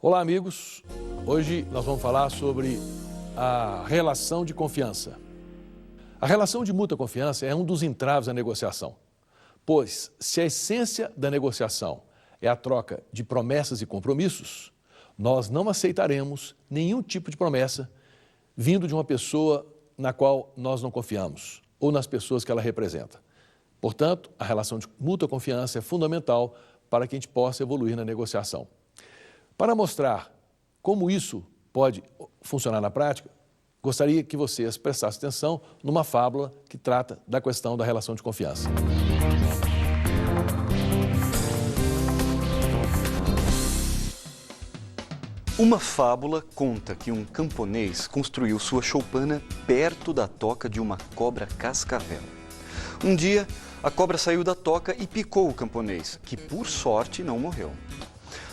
Olá, amigos. Hoje nós vamos falar sobre a relação de confiança. A relação de mútua confiança é um dos entraves da negociação, pois se a essência da negociação é a troca de promessas e compromissos, nós não aceitaremos nenhum tipo de promessa vindo de uma pessoa na qual nós não confiamos ou nas pessoas que ela representa. Portanto, a relação de mútua confiança é fundamental para que a gente possa evoluir na negociação. Para mostrar como isso pode funcionar na prática, gostaria que vocês prestassem atenção numa fábula que trata da questão da relação de confiança. Uma fábula conta que um camponês construiu sua choupana perto da toca de uma cobra cascavel. Um dia, a cobra saiu da toca e picou o camponês, que por sorte não morreu.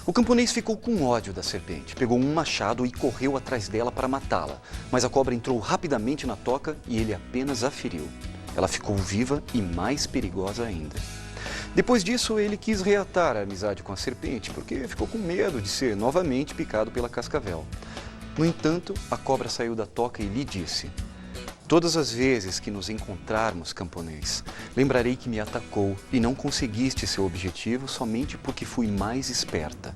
O camponês ficou com ódio da serpente, pegou um machado e correu atrás dela para matá-la. Mas a cobra entrou rapidamente na toca e ele apenas a feriu. Ela ficou viva e mais perigosa ainda. Depois disso, ele quis reatar a amizade com a serpente, porque ficou com medo de ser novamente picado pela cascavel. No entanto, a cobra saiu da toca e lhe disse: "Todas as vezes que nos encontrarmos, camponês, lembrarei que me atacou e não conseguiste seu objetivo somente porque fui mais esperta.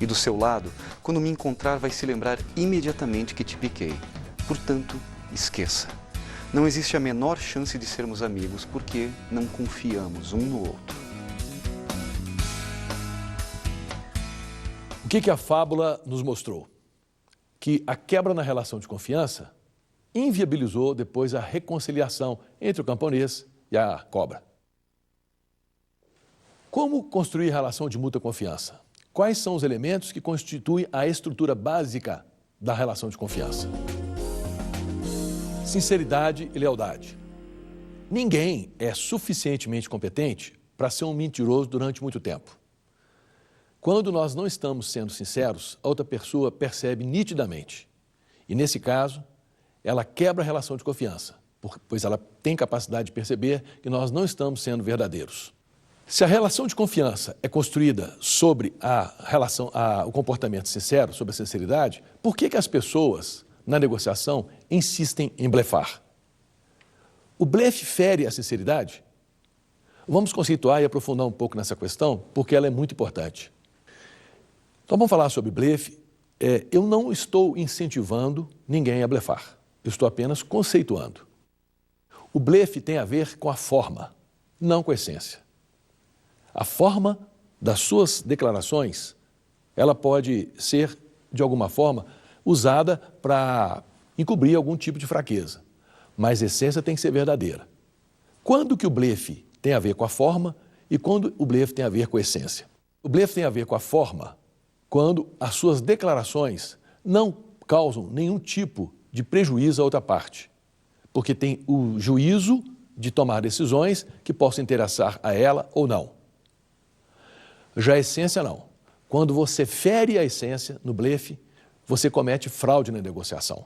E do seu lado, quando me encontrar, vai se lembrar imediatamente que te piquei. Portanto, esqueça. Não existe a menor chance de sermos amigos porque não confiamos um no outro." O que a fábula nos mostrou? Que a quebra na relação de confiança inviabilizou depois a reconciliação entre o camponês e a cobra. Como construir relação de mútua confiança? Quais são os elementos que constituem a estrutura básica da relação de confiança? Sinceridade e lealdade. Ninguém é suficientemente competente para ser um mentiroso durante muito tempo. Quando nós não estamos sendo sinceros, a outra pessoa percebe nitidamente. E nesse caso, ela quebra a relação de confiança, pois ela tem capacidade de perceber que nós não estamos sendo verdadeiros. Se a relação de confiança é construída sobre o comportamento sincero, sobre a sinceridade, por que as pessoas, na negociação, insistem em blefar? O blefe fere a sinceridade? Vamos conceituar e aprofundar um pouco nessa questão, porque ela é muito importante. Então vamos falar sobre blefe. Eu não estou incentivando ninguém a blefar. Eu estou apenas conceituando. O blefe tem a ver com a forma, não com a essência. A forma das suas declarações, ela pode ser, de alguma forma, usada para encobrir algum tipo de fraqueza. Mas a essência tem que ser verdadeira. Quando que o blefe tem a ver com a forma e quando o blefe tem a ver com a essência? O blefe tem a ver com a forma quando as suas declarações não causam nenhum tipo de prejuízo à outra parte, porque tem o juízo de tomar decisões que possam interessar a ela ou não. Já a essência não. Quando você fere a essência no blefe, você comete fraude na negociação.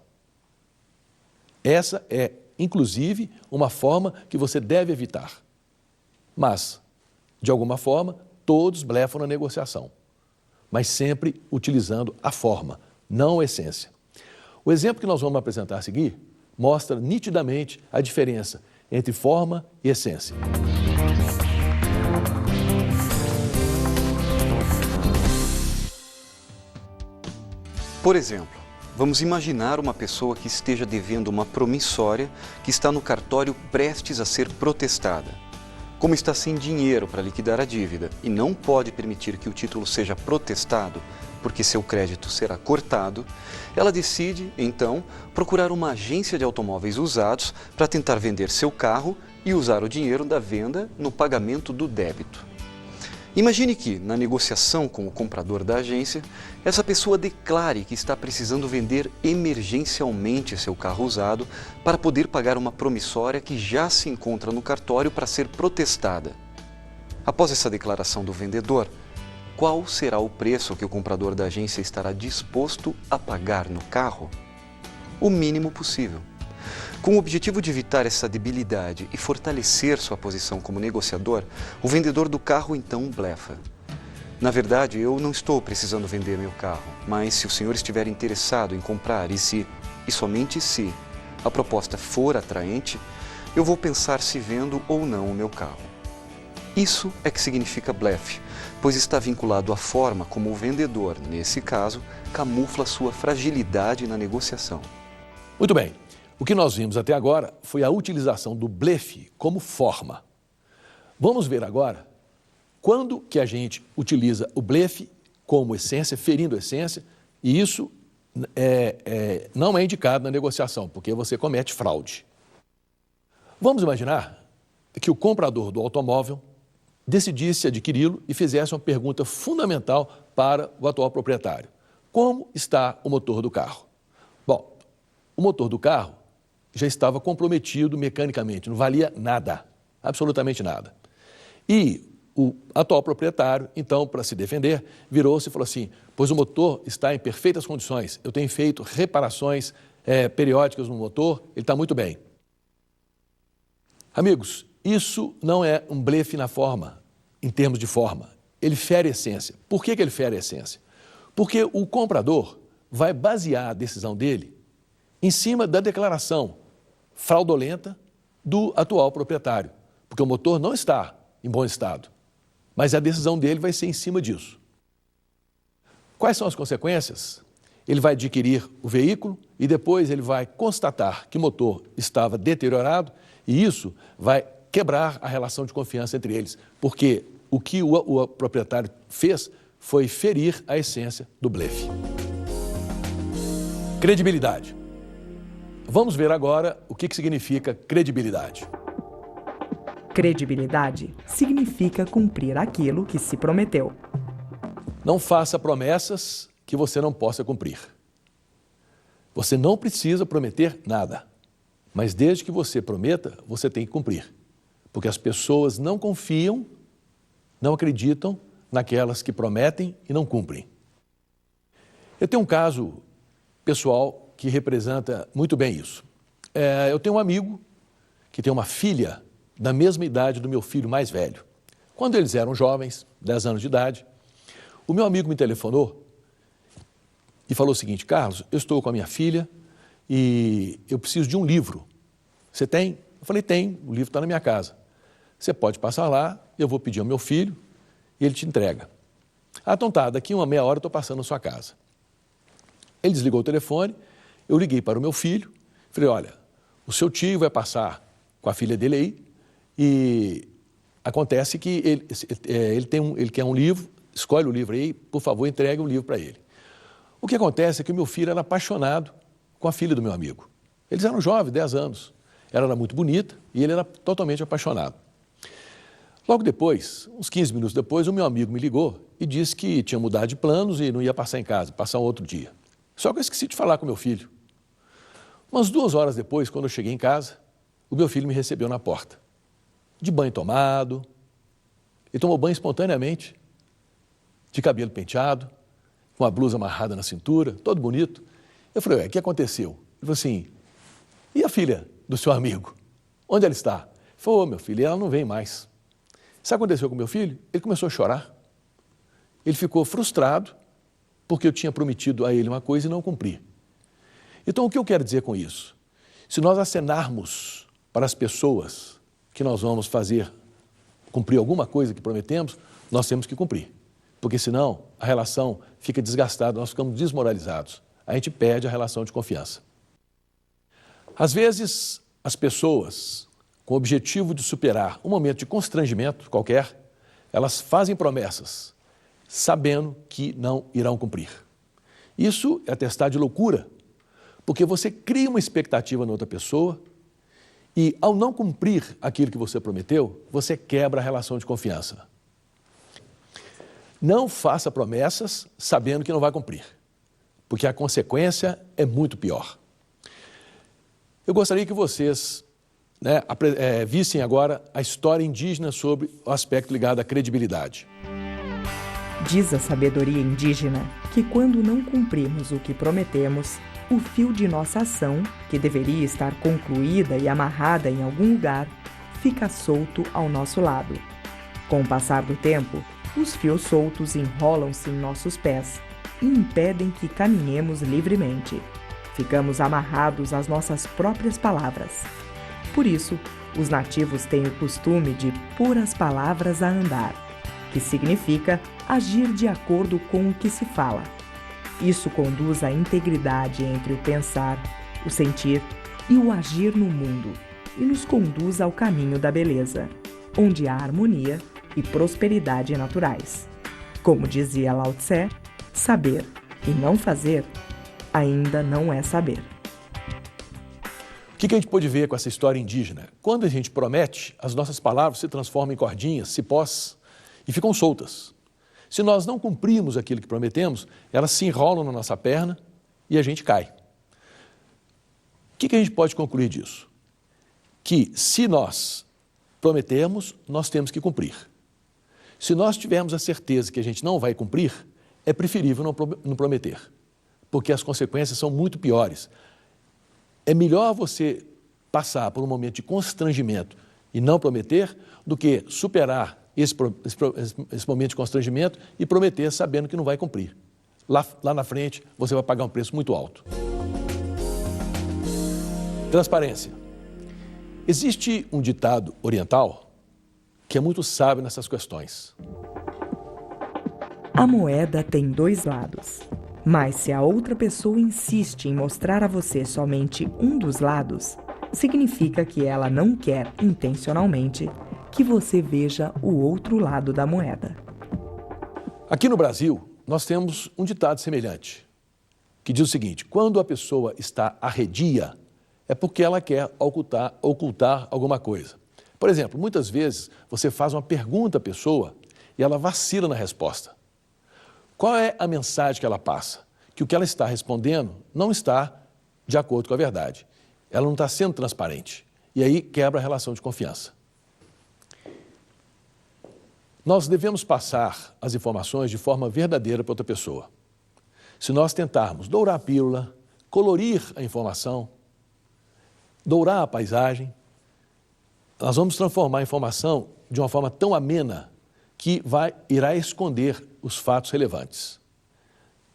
Essa é, inclusive, uma forma que você deve evitar. Mas, de alguma forma, todos blefam na negociação, mas sempre utilizando a forma, não a essência. O exemplo que nós vamos apresentar a seguir mostra nitidamente a diferença entre forma e essência. Por exemplo, vamos imaginar uma pessoa que esteja devendo uma promissória que está no cartório prestes a ser protestada. Como está sem dinheiro para liquidar a dívida e não pode permitir que o título seja protestado, porque seu crédito será cortado, ela decide, então, procurar uma agência de automóveis usados para tentar vender seu carro e usar o dinheiro da venda no pagamento do débito. Imagine que, na negociação com o comprador da agência, essa pessoa declare que está precisando vender emergencialmente seu carro usado para poder pagar uma promissória que já se encontra no cartório para ser protestada. Após essa declaração do vendedor, qual será o preço que o comprador da agência estará disposto a pagar no carro? O mínimo possível. Com o objetivo de evitar essa debilidade e fortalecer sua posição como negociador, o vendedor do carro então blefa. Na verdade, eu não estou precisando vender meu carro, mas se o senhor estiver interessado em comprar e somente se, a proposta for atraente, eu vou pensar se vendo ou não o meu carro. Isso é que significa blefe, pois está vinculado à forma como o vendedor, nesse caso, camufla sua fragilidade na negociação. Muito bem. O que nós vimos até agora foi a utilização do blefe como forma. Vamos ver agora quando que a gente utiliza o blefe como essência, ferindo essência, e isso não é indicado na negociação, porque você comete fraude. Vamos imaginar que o comprador do automóvel decidisse adquiri-lo e fizesse uma pergunta fundamental para o atual proprietário. Como está o motor do carro? Bom, o motor do carro já estava comprometido mecanicamente, não valia nada, absolutamente nada. E o atual proprietário, então, para se defender, virou-se e falou assim: pois o motor está em perfeitas condições, eu tenho feito reparações periódicas no motor, ele está muito bem. Amigos, isso não é um blefe na forma, em termos de forma. Ele fere a essência. Por que ele fere a essência? Porque o comprador vai basear a decisão dele em cima da declaração fraudulenta do atual proprietário, porque o motor não está em bom estado, mas a decisão dele vai ser em cima disso. Quais são as consequências? Ele vai adquirir o veículo e depois ele vai constatar que o motor estava deteriorado e isso vai quebrar a relação de confiança entre eles, porque o que o proprietário fez foi ferir a essência do blefe. Credibilidade. Vamos ver agora o que significa credibilidade. Credibilidade significa cumprir aquilo que se prometeu. Não faça promessas que você não possa cumprir. Você não precisa prometer nada, mas desde que você prometa, você tem que cumprir. Porque as pessoas não confiam, não acreditam naquelas que prometem e não cumprem. Eu tenho um caso pessoal que representa muito bem isso. Eu tenho um amigo que tem uma filha da mesma idade do meu filho mais velho. Quando eles eram jovens, 10 anos de idade, o meu amigo me telefonou e falou o seguinte: Carlos, eu estou com a minha filha e eu preciso de um livro. Você tem? Eu falei: tem, o livro está na minha casa. Você pode passar lá, eu vou pedir ao meu filho e ele te entrega. Ah, então tá, daqui uma meia hora eu estou passando na sua casa. Ele desligou o telefone, eu liguei para o meu filho, falei: olha, o seu tio vai passar com a filha dele aí e acontece que ele quer um livro, escolhe o livro aí, por favor, entregue o livro para ele. O que acontece é que o meu filho era apaixonado com a filha do meu amigo. Eles eram jovens, 10 anos. Ela era muito bonita e ele era totalmente apaixonado. Logo depois, uns 15 minutos depois, o meu amigo me ligou e disse que tinha mudado de planos e não ia passar em casa, passar um outro dia. Só que eu esqueci de falar com meu filho. Umas 2 horas depois, quando eu cheguei em casa, o meu filho me recebeu na porta. De banho tomado, ele tomou banho espontaneamente, de cabelo penteado, com a blusa amarrada na cintura, todo bonito. Eu falei: o que aconteceu? Ele falou assim: e a filha do seu amigo? Onde ela está? Ele falou: meu filho, ela não vem mais. Sabe o que aconteceu com meu filho? Ele começou a chorar. Ele ficou frustrado porque eu tinha prometido a ele uma coisa e não cumpri. Então, o que eu quero dizer com isso? Se nós acenarmos para as pessoas que nós vamos cumprir alguma coisa que prometemos, nós temos que cumprir. Porque senão a relação fica desgastada, nós ficamos desmoralizados. A gente perde a relação de confiança. Às vezes, as pessoas, com o objetivo de superar um momento de constrangimento qualquer, elas fazem promessas, sabendo que não irão cumprir. Isso é atestado de loucura, porque você cria uma expectativa na outra pessoa e, ao não cumprir aquilo que você prometeu, você quebra a relação de confiança. Não faça promessas sabendo que não vai cumprir, porque a consequência é muito pior. Eu gostaria que vocês vissem agora a história indígena sobre o aspecto ligado à credibilidade. Diz a sabedoria indígena que quando não cumprimos o que prometemos, o fio de nossa ação, que deveria estar concluída e amarrada em algum lugar, fica solto ao nosso lado. Com o passar do tempo, Os fios soltos enrolam-se em nossos pés e impedem que caminhemos livremente. Ficamos amarrados às nossas próprias palavras. Por isso, os nativos têm o costume de pôr as palavras a andar, que significa agir de acordo com o que se fala. Isso conduz à integridade entre o pensar, o sentir e o agir no mundo e nos conduz ao caminho da beleza, onde há harmonia e prosperidade naturais. Como dizia Lao Tse, saber e não fazer ainda não é saber. O que a gente pode ver com essa história indígena? Quando a gente promete, as nossas palavras se transformam em cordinhas, cipós e ficam soltas. Se nós não cumprimos aquilo que prometemos, elas se enrolam na nossa perna e a gente cai. O que a gente pode concluir disso? Que se nós prometemos, nós temos que cumprir. Se nós tivermos a certeza que a gente não vai cumprir, é preferível não prometer, porque as consequências são muito piores. É melhor você passar por um momento de constrangimento e não prometer do que superar esse momento de constrangimento e prometer sabendo que não vai cumprir. Lá na frente, você vai pagar um preço muito alto. Transparência. Existe um ditado oriental que é muito sábio nessas questões. A moeda tem dois lados, mas se a outra pessoa insiste em mostrar a você somente um dos lados, significa que ela não quer, intencionalmente, que você veja o outro lado da moeda. Aqui no Brasil, nós temos um ditado semelhante, que diz o seguinte: quando a pessoa está arredia, é porque ela quer ocultar alguma coisa. Por exemplo, muitas vezes você faz uma pergunta à pessoa e ela vacila na resposta. Qual é a mensagem que ela passa? Que o que ela está respondendo não está de acordo com a verdade. Ela não está sendo transparente. E aí quebra a relação de confiança. Nós devemos passar as informações de forma verdadeira para outra pessoa. Se nós tentarmos dourar a pílula, colorir a informação, dourar a paisagem, nós vamos transformar a informação de uma forma tão amena que irá esconder os fatos relevantes.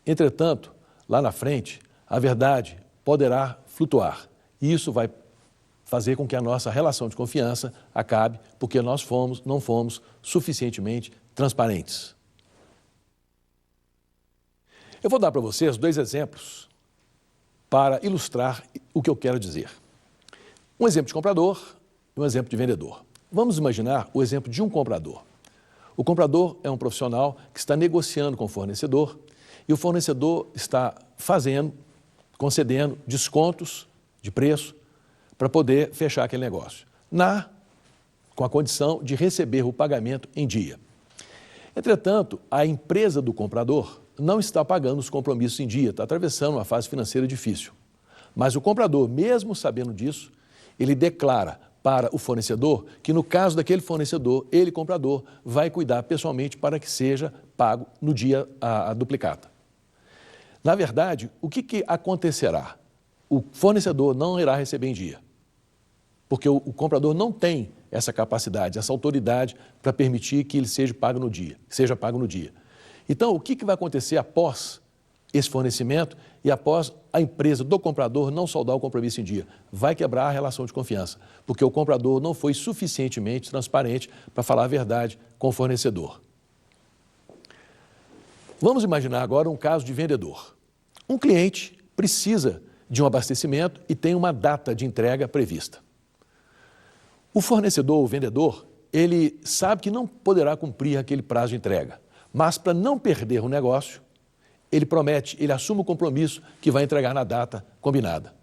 Entretanto, lá na frente, a verdade poderá flutuar e isso vai fazer com que a nossa relação de confiança acabe porque nós não fomos suficientemente transparentes. Eu vou dar para vocês 2 exemplos para ilustrar o que eu quero dizer. Um exemplo de comprador e um exemplo de vendedor. Vamos imaginar o exemplo de um comprador. O comprador é um profissional que está negociando com o fornecedor e o fornecedor está concedendo descontos de preço para poder fechar aquele negócio, com a condição de receber o pagamento em dia. Entretanto, a empresa do comprador não está pagando os compromissos em dia, está atravessando uma fase financeira difícil. Mas o comprador, mesmo sabendo disso, ele declara para o fornecedor que, no caso daquele fornecedor, ele, comprador, vai cuidar pessoalmente para que seja pago no dia a duplicata. Na verdade, o que acontecerá? O fornecedor não irá receber em dia, porque o comprador não tem essa capacidade, essa autoridade para permitir que ele seja pago no dia. Então, o que vai acontecer após esse fornecimento e após a empresa do comprador não saldar o compromisso em dia? Vai quebrar a relação de confiança, porque o comprador não foi suficientemente transparente para falar a verdade com o fornecedor. Vamos imaginar agora um caso de vendedor. Um cliente precisa de um abastecimento e tem uma data de entrega prevista. O fornecedor, o vendedor, ele sabe que não poderá cumprir aquele prazo de entrega, mas para não perder o negócio, ele assume o compromisso que vai entregar na data combinada.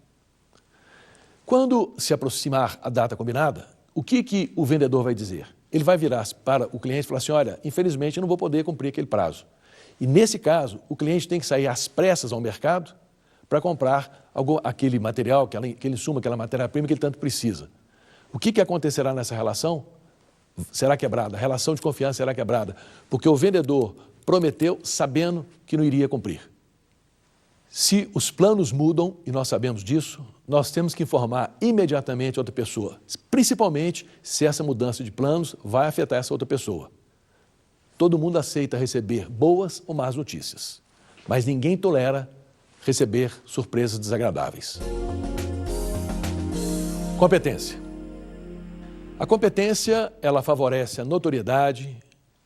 Quando se aproximar a data combinada, o que o vendedor vai dizer? Ele vai virar para o cliente e falar assim: olha, infelizmente eu não vou poder cumprir aquele prazo. E nesse caso, o cliente tem que sair às pressas ao mercado para comprar aquele material, aquele insumo, aquela matéria-prima que ele tanto precisa. O que acontecerá nessa relação? Será quebrada, a relação de confiança será quebrada, porque o vendedor prometeu sabendo que não iria cumprir. Se os planos mudam, e nós sabemos disso, nós temos que informar imediatamente a outra pessoa, principalmente se essa mudança de planos vai afetar essa outra pessoa. Todo mundo aceita receber boas ou más notícias, mas ninguém tolera receber surpresas desagradáveis. Competência. A competência, ela favorece a notoriedade,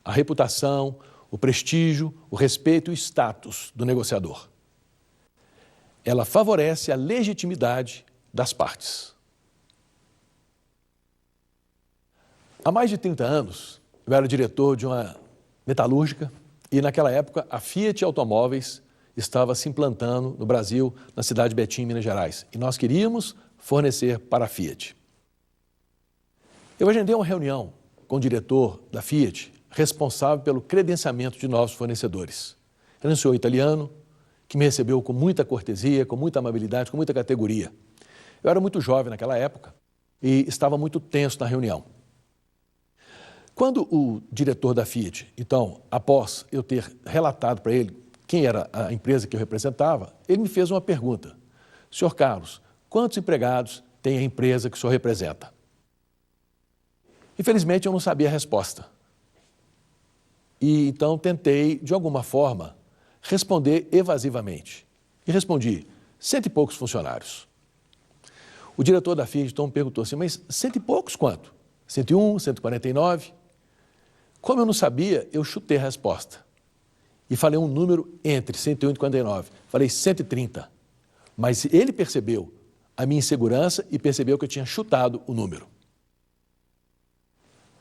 a reputação, o prestígio, o respeito e o status do negociador. Ela favorece a legitimidade das partes. Há mais de 30 anos, eu era diretor de uma metalúrgica e, naquela época, a Fiat Automóveis estava se implantando no Brasil, na cidade de Betim, Minas Gerais. E nós queríamos fornecer para a Fiat. Eu agendei uma reunião com o diretor da Fiat, responsável pelo credenciamento de novos fornecedores. Era um senhor italiano que me recebeu com muita cortesia, com muita amabilidade, com muita categoria. Eu era muito jovem naquela época e estava muito tenso na reunião. Quando o diretor da Fiat, então, após eu ter relatado para ele quem era a empresa que eu representava, ele me fez uma pergunta. Senhor Carlos, quantos empregados tem a empresa que o senhor representa? Infelizmente, eu não sabia a resposta. E então tentei, de alguma forma, responder evasivamente. E respondi, 100 e poucos funcionários. O diretor da Fiat então me perguntou assim, mas 100 e poucos quanto? 101, 149? Como eu não sabia, eu chutei a resposta. E falei um número entre 101 e 49. Falei 130. Mas ele percebeu a minha insegurança e percebeu que eu tinha chutado o número.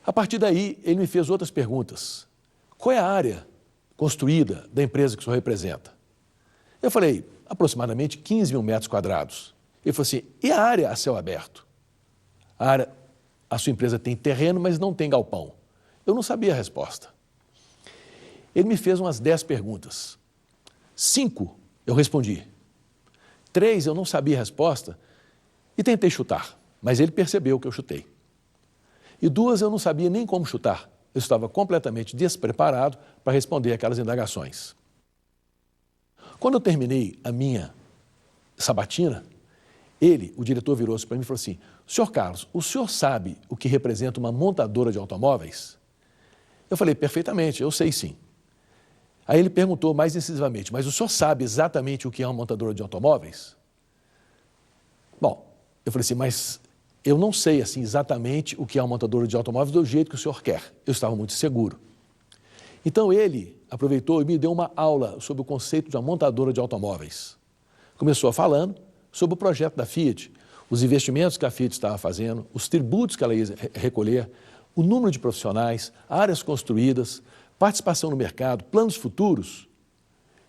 A partir daí, ele me fez outras perguntas. Qual é a área construída da empresa que o senhor representa? Eu falei, aproximadamente 15 mil metros quadrados. Ele falou assim, e a área a céu aberto? A sua empresa tem terreno, mas não tem galpão. Eu não sabia a resposta. Ele me fez umas 10 perguntas. 5 eu respondi. 3 eu não sabia a resposta e tentei chutar, mas ele percebeu que eu chutei. E 2 eu não sabia nem como chutar. Eu estava completamente despreparado para responder aquelas indagações. Quando eu terminei a minha sabatina, ele, o diretor, virou-se para mim e falou assim, senhor Carlos, o senhor sabe o que representa uma montadora de automóveis? Eu falei, perfeitamente, eu sei sim. Aí ele perguntou mais incisivamente, mas o senhor sabe exatamente o que é uma montadora de automóveis? Bom, eu falei assim, mas eu não sei assim exatamente o que é uma montadora de automóveis do jeito que o senhor quer. Eu estava muito seguro. Então ele aproveitou e me deu uma aula sobre o conceito de uma montadora de automóveis. Começou falando sobre o projeto da Fiat, os investimentos que a Fiat estava fazendo, os tributos que ela ia recolher, o número de profissionais, áreas construídas, participação no mercado, planos futuros.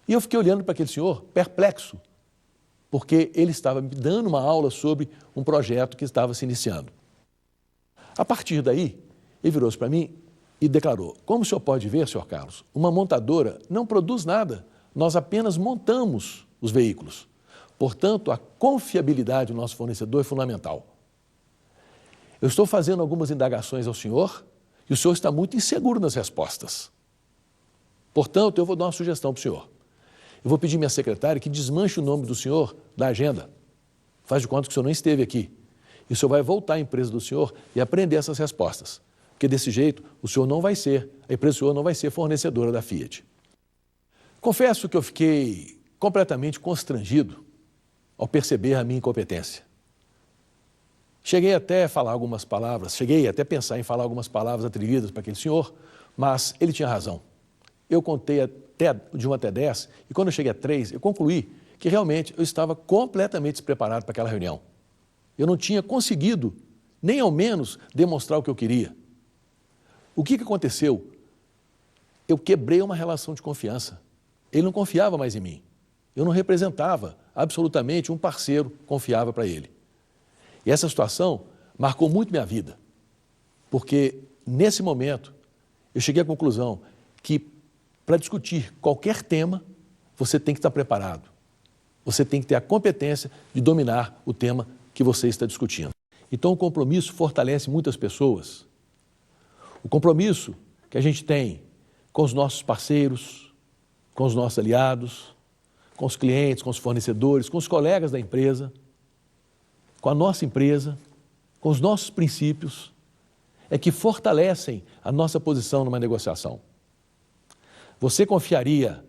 E eu fiquei olhando para aquele senhor perplexo, porque ele estava me dando uma aula sobre um projeto que estava se iniciando. A partir daí, ele virou-se para mim e declarou, como o senhor pode ver, senhor Carlos, uma montadora não produz nada, nós apenas montamos os veículos. Portanto, a confiabilidade do nosso fornecedor é fundamental. Eu estou fazendo algumas indagações ao senhor e o senhor está muito inseguro nas respostas. Portanto, eu vou dar uma sugestão para o senhor. Eu vou pedir minha secretária que desmanche o nome do senhor da agenda. Faz de conta que o senhor não esteve aqui. E o senhor vai voltar à empresa do senhor e aprender essas respostas. Porque desse jeito, a empresa do senhor não vai ser fornecedora da Fiat. Confesso que eu fiquei completamente constrangido ao perceber a minha incompetência. Cheguei até a falar algumas palavras, cheguei até a pensar em falar algumas palavras atrevidas para aquele senhor, mas ele tinha razão. Eu contei de 1 até 10 e quando eu cheguei a 3, eu concluí que realmente eu estava completamente despreparado para aquela reunião. Eu não tinha conseguido, nem ao menos, demonstrar o que eu queria. O que aconteceu? Eu quebrei uma relação de confiança. Ele não confiava mais em mim. Eu não representava absolutamente um parceiro confiável para ele. E essa situação marcou muito minha vida, porque nesse momento eu cheguei à conclusão que para discutir qualquer tema, você tem que estar preparado. Você tem que ter a competência de dominar o tema que você está discutindo. Então o compromisso fortalece muitas pessoas. O compromisso que a gente tem com os nossos parceiros, com os nossos aliados, com os clientes, com os fornecedores, com os colegas da empresa, com a nossa empresa, com os nossos princípios, é que fortalecem a nossa posição numa negociação. Você confiaria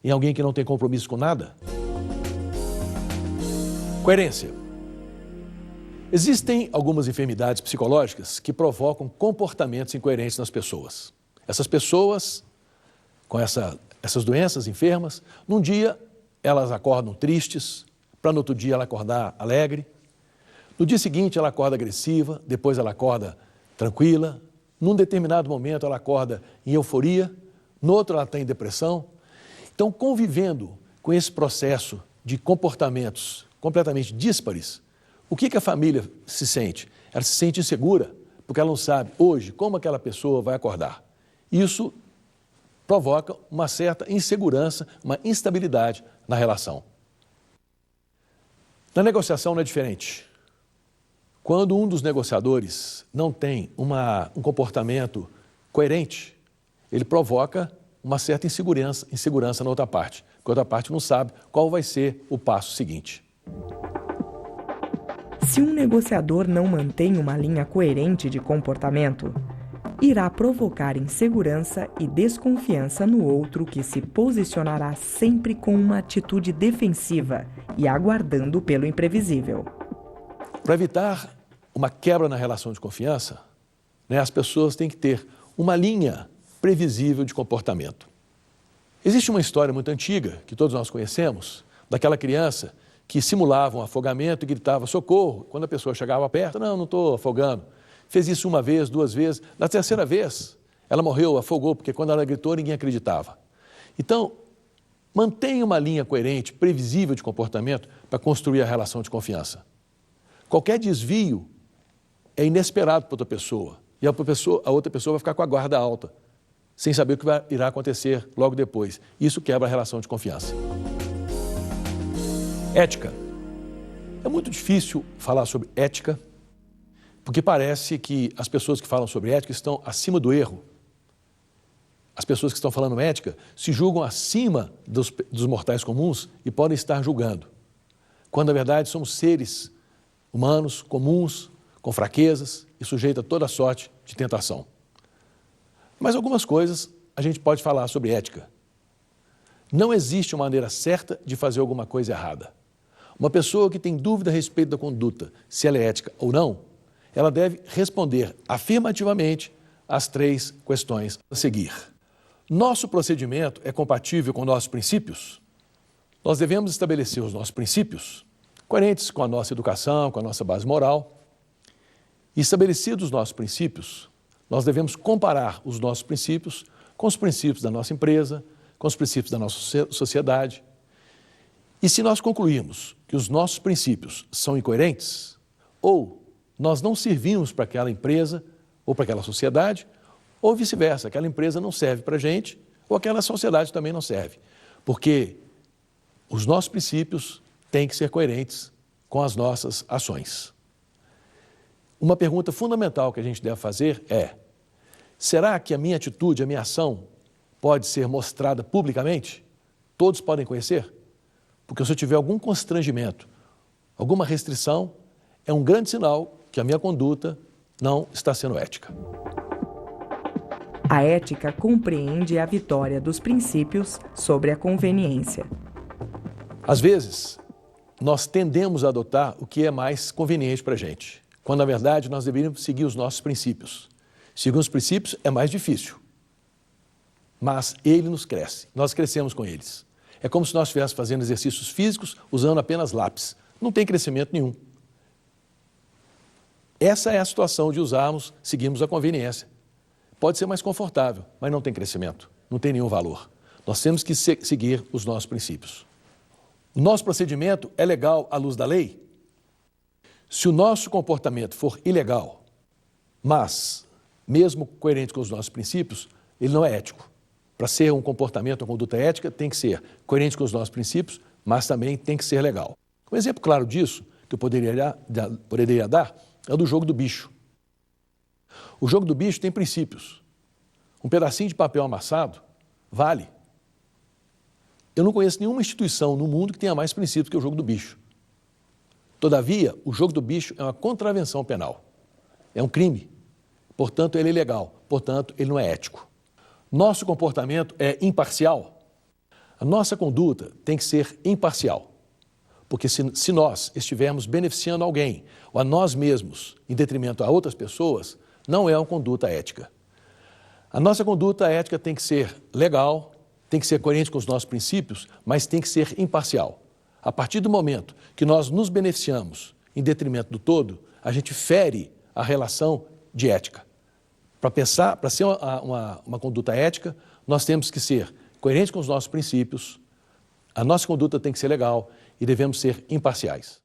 em alguém que não tem compromisso com nada? Coerência. Existem algumas enfermidades psicológicas que provocam comportamentos incoerentes nas pessoas. Essas pessoas, com essas doenças enfermas, num dia elas acordam tristes, para no outro dia ela acordar alegre. No dia seguinte ela acorda agressiva, depois ela acorda tranquila. Num determinado momento ela acorda em euforia, no outro ela está em depressão. Então, convivendo com esse processo de comportamentos completamente díspares, o que a família se sente? Ela se sente insegura, porque ela não sabe hoje como aquela pessoa vai acordar. Isso provoca uma certa insegurança, uma instabilidade na relação. Na negociação não é diferente. Quando um dos negociadores não tem um comportamento coerente, ele provoca uma certa insegurança na outra parte, porque a outra parte não sabe qual vai ser o passo seguinte. Se um negociador não mantém uma linha coerente de comportamento, irá provocar insegurança e desconfiança no outro, que se posicionará sempre com uma atitude defensiva e aguardando pelo imprevisível. Para evitar uma quebra na relação de confiança, as pessoas têm que ter uma linha previsível de comportamento. Existe uma história muito antiga, que todos nós conhecemos, daquela criança que simulava um afogamento e gritava socorro. Quando a pessoa chegava perto, não estou afogando. Fez isso uma vez, duas vezes. Na terceira vez, ela morreu, afogou, porque quando ela gritou, ninguém acreditava. Então, mantenha uma linha coerente, previsível de comportamento para construir a relação de confiança. Qualquer desvio é inesperado para outra pessoa. E a outra pessoa vai ficar com a guarda alta, sem saber o que irá acontecer logo depois. Isso quebra a relação de confiança. Ética. É muito difícil falar sobre ética, porque parece que as pessoas que falam sobre ética estão acima do erro. As pessoas que estão falando ética se julgam acima dos mortais comuns e podem estar julgando, quando na verdade somos seres humanos comuns, com fraquezas e sujeitos a toda sorte de tentação. Mas algumas coisas a gente pode falar sobre ética. Não existe uma maneira certa de fazer alguma coisa errada. Uma pessoa que tem dúvida a respeito da conduta, se ela é ética ou não, ela deve responder afirmativamente às 3 questões a seguir. Nosso procedimento é compatível com nossos princípios? Nós devemos estabelecer os nossos princípios, coerentes com a nossa educação, com a nossa base moral. E estabelecidos os nossos princípios, nós devemos comparar os nossos princípios com os princípios da nossa empresa, com os princípios da nossa sociedade. E se nós concluirmos que os nossos princípios são incoerentes, ou nós não servimos para aquela empresa ou para aquela sociedade, ou vice-versa, aquela empresa não serve para a gente, ou aquela sociedade também não serve. Porque os nossos princípios têm que ser coerentes com as nossas ações. Uma pergunta fundamental que a gente deve fazer é: será que a minha atitude, a minha ação pode ser mostrada publicamente? Todos podem conhecer? Porque se eu tiver algum constrangimento, alguma restrição, é um grande sinal que a minha conduta não está sendo ética. A ética compreende a vitória dos princípios sobre a conveniência. Às vezes, nós tendemos a adotar o que é mais conveniente para a gente, quando, na verdade, nós deveríamos seguir os nossos princípios. Seguir os princípios é mais difícil, mas ele nos cresce, nós crescemos com eles. É como se nós estivéssemos fazendo exercícios físicos usando apenas lápis. Não tem crescimento nenhum. Essa é a situação de seguirmos a conveniência. Pode ser mais confortável, mas não tem crescimento, não tem nenhum valor. Nós temos que seguir os nossos princípios. O nosso procedimento é legal à luz da lei? Se o nosso comportamento for ilegal, mas mesmo coerente com os nossos princípios, ele não é ético. Para ser um comportamento, uma conduta ética, tem que ser coerente com os nossos princípios, mas também tem que ser legal. Um exemplo claro disso, que eu poderia dar, é o do jogo do bicho. O jogo do bicho tem princípios. Um pedacinho de papel amassado vale. Eu não conheço nenhuma instituição no mundo que tenha mais princípios que o jogo do bicho. Todavia, o jogo do bicho é uma contravenção penal. É um crime. Portanto, ele é ilegal. Portanto, ele não é ético. Nosso comportamento é imparcial? A nossa conduta tem que ser imparcial. Porque se nós estivermos beneficiando alguém ou a nós mesmos em detrimento a outras pessoas, não é uma conduta ética. A nossa conduta ética tem que ser legal, tem que ser coerente com os nossos princípios, mas tem que ser imparcial. A partir do momento que nós nos beneficiamos em detrimento do todo, a gente fere a relação de ética. Para ser uma conduta ética, nós temos que ser coerentes com os nossos princípios, a nossa conduta tem que ser legal e devemos ser imparciais.